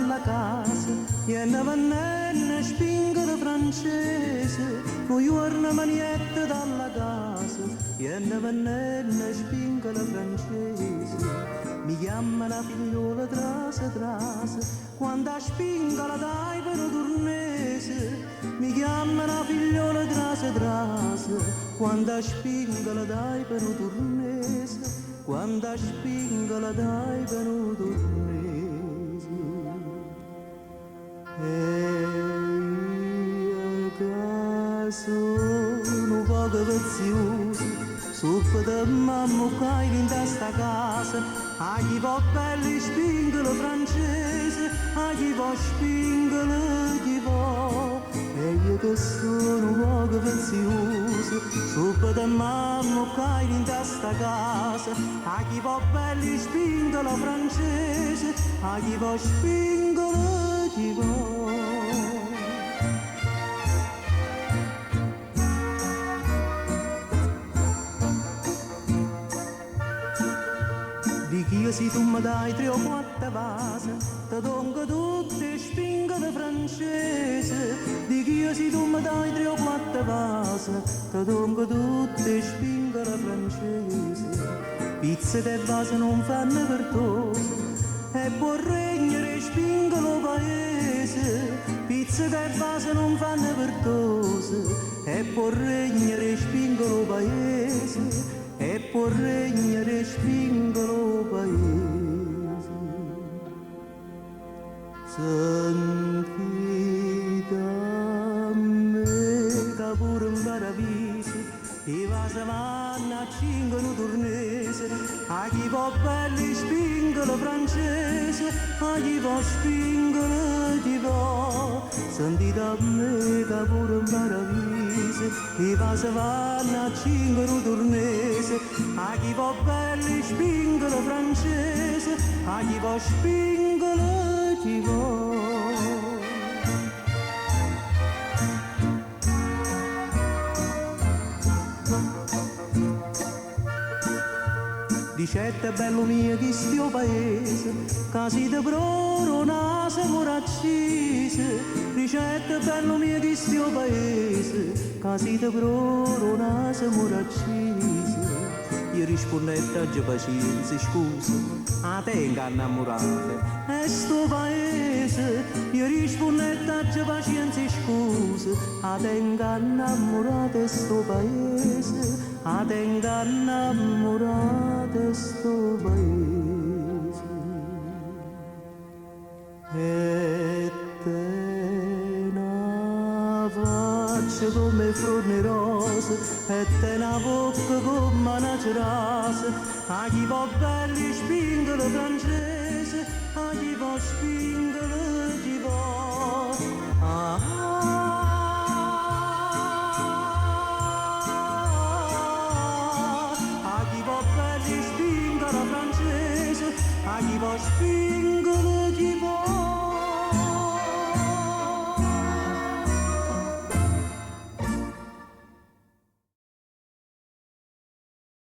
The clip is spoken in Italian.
dalla casa, e una pannella spingola francese, noi giorno maniette dalla casa, e una pannella spingola francese. Mi chiama la figliola trase trase, quando a spingola dai per turnese. Mi chiama la figliola trase trase, quando a spingola dai per turnese. Quando a spingola dai per turnese. E io che sono un poco vezioso, sopra di mamma che in testa casa, a chi va belli spingola francese, a chi va spingola chi va. E io che sono un poco vezioso, sopra di mamma che in testa casa, a chi va belli spingola francese, a chi va spingola chi va. Di chi se tu mi dai 3 o 4 vasi, ti dongo tutte spingole francese. Di chi se tu mi dai 3 o 4 vasi, ti dongo tutte spingole francese. Pizze e vasi non fanno pertoso, e può regnare spingolo paese. Pizze e vasi non fanno pertoso, e può regnare spingolo paese. E può regnare spingolo paese. Senti da me che pure un paravisi, i vasi vanno a cingono turnese, a chi va belli spingolo francese, a chi va spingolo chi va. Senti da me che pure un paravisi, i vasi vanno a cingono turnese, a chi va belli spingolo francese, a chi va spingolo chi va. Dicette bello mio chi stiu paese, che siete pro nase coraccise. Dicette bello mio chi stiu paese, che siete pro nase coraccise. Io rispondette a pazienza, scusa, a te innamorate, e sto paese. Io rispondette a pazienza, scusa, a te innamorate, sto paese. A te innamorate, sto paese. E te una faccia come fiori rose, e te una bocca come una cerasa, a chi va belli spingono francese, a chi va spingono chi va. A chi va belli spingono francese, a chi va spingono